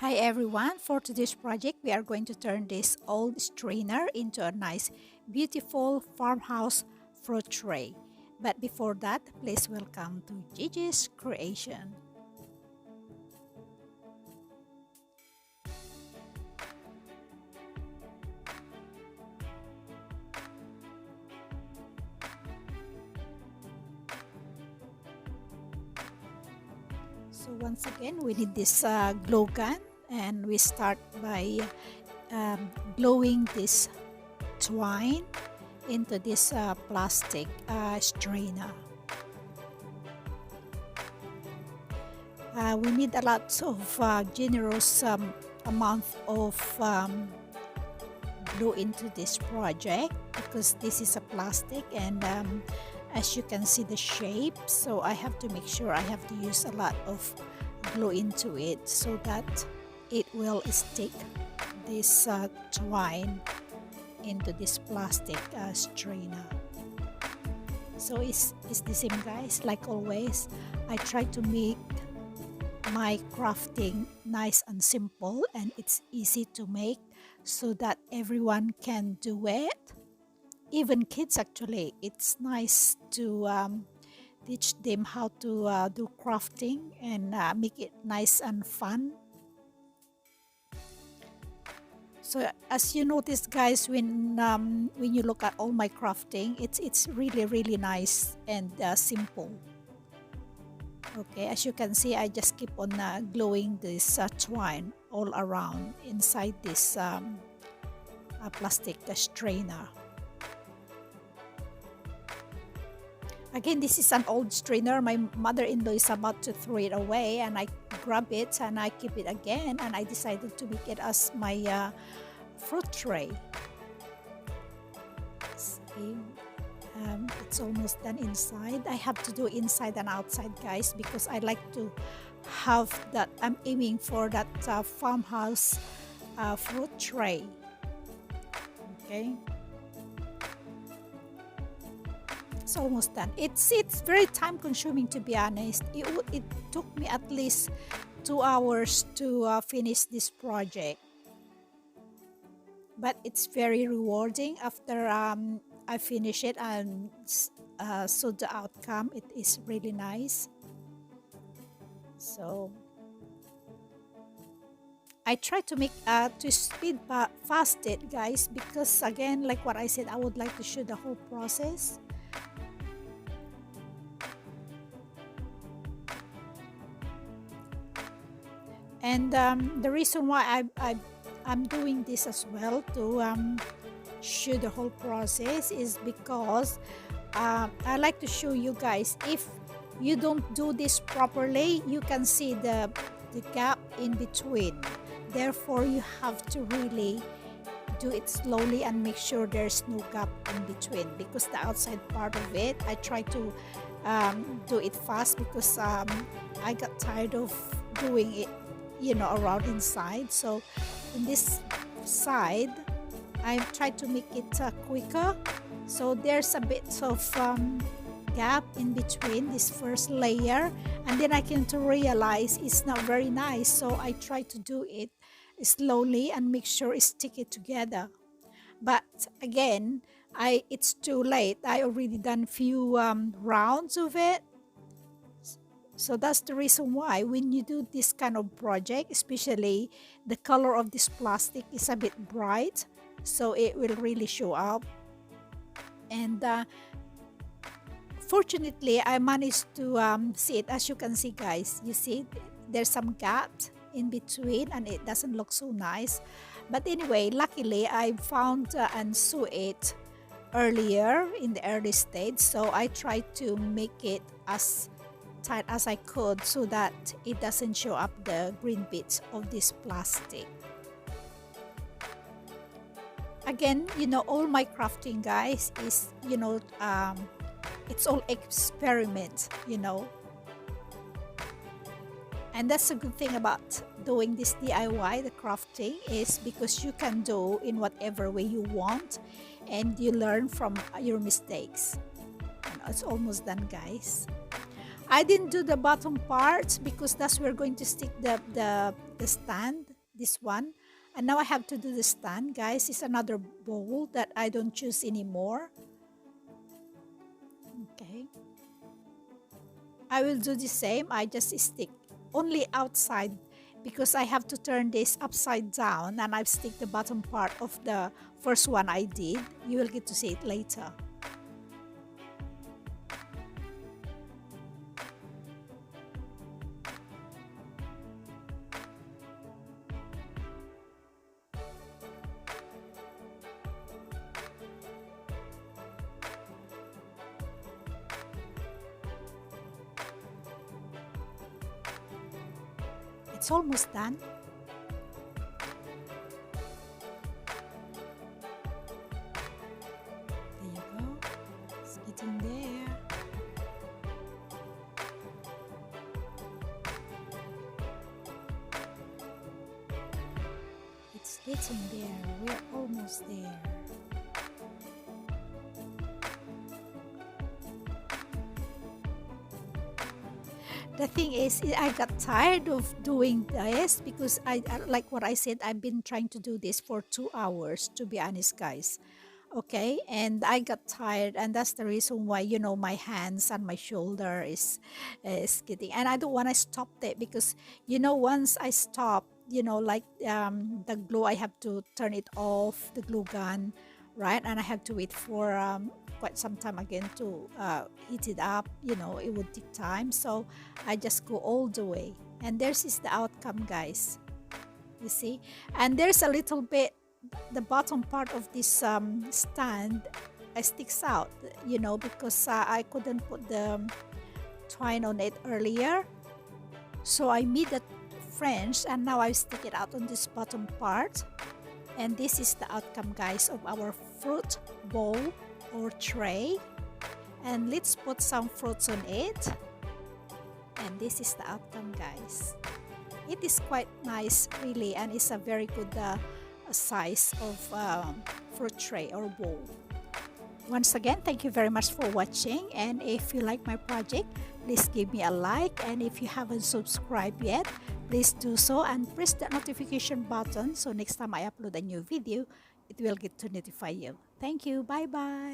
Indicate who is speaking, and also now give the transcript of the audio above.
Speaker 1: Hi everyone, for today's project we are going to turn this old strainer into a nice beautiful farmhouse fruit tray. But before that, please welcome to Gigi's creation. So once again we need this glow gun, and we start by gluing this twine into this plastic strainer. We need a lot of generous amount of glue into this project because this is a plastic, and as you can see the shape, so I have to make sure I have to use a lot of glue into it so that it will stick this twine into this plastic strainer. So it's the same, guys. Like always, I try to make my crafting nice and simple, and it's easy to make so that everyone can do it, even kids. Actually, it's nice to teach them how to do crafting and make it nice and fun. So as you notice, guys, when you look at all my crafting, it's really nice and simple. Okay, as you can see, I just keep on gluing this twine all around inside this plastic strainer. Again, this is an old strainer. My mother-in-law is about to throw it away, and I grab it and I keep it again, and I decided to make it as my fruit tray. See, it's almost done inside. I have to do inside and outside, guys, because I like to have that. I'm aiming for that farmhouse fruit tray. Okay, it's almost done. It's very time consuming, to be honest. It took me at least 2 hours to finish this project, but it's very rewarding after I finish it, and so the outcome, it is really nice. So I try to make to speed fast it, guys, because again, like what I said, I would like to show the whole process. And the reason why I'm doing this as well to show the whole process is because I like to show you guys, if you don't do this properly, you can see the gap in between. Therefore, you have to really do it slowly and make sure there's no gap in between, because the outside part of it, I try to do it fast because I got tired of doing it, around inside. So in this side, I try to make it quicker. So there's a bit of gap in between this first layer, and then I came to realize it's not very nice. So I try to do it slowly and make sure it stick it together. But again, it's too late. I already done few rounds of it. So that's the reason why when you do this kind of project, especially the color of this plastic is a bit bright, so it will really show up. And fortunately, I managed to see it. As you can see, guys, you see there's some gaps in between, and it doesn't look so nice. But anyway, luckily I found and saw it earlier in the early stage, so I tried to make it as tight as I could so that it doesn't show up the green bits of this plastic. Again, all my crafting, guys, is it's all experiment, and that's a good thing about doing this DIY, the crafting, is because you can do in whatever way you want, and you learn from your mistakes. It's almost done, guys. I didn't do the bottom parts because that's where we're going to stick the stand. this one. And now I have to do the stand, guys. It's another bowl that I don't choose anymore. Okay. I will do the same. I just stick only outside because I have to turn this upside down, and I stick the bottom part of the first one I did. You will get to see it later. It's almost done. There you go. It's getting there. It's getting there. We're almost there. The thing is, I got tired of doing this because like what I said, I've been trying to do this for 2 hours, to be honest, guys. Okay, and I got tired, and that's the reason why, you know, my hands and my shoulder is getting, and I don't want to stop it because, you know, once I stop, you know, like the glue, I have to turn it off, the glue gun, right? And I have to wait for quite some time again to heat it up. You know, it would take time, so I just go all the way, and this is the outcome, guys. You see, and there's a little bit, the bottom part of this stand sticks out, you know, because I couldn't put the twine on it earlier, so I made that French, and now I stick it out on this bottom part. And this is the outcome, guys, of our fruit bowl or tray. And let's put some fruits on it, and this is the outcome, guys. It is quite nice, really, and it's a very good size of fruit tray or bowl. Once again, thank you very much for watching, and if you like my project, please give me a like, and if you haven't subscribed yet, please do so and press the notification button so next time I upload a new video, it will get to notify you. Thank you. Bye bye.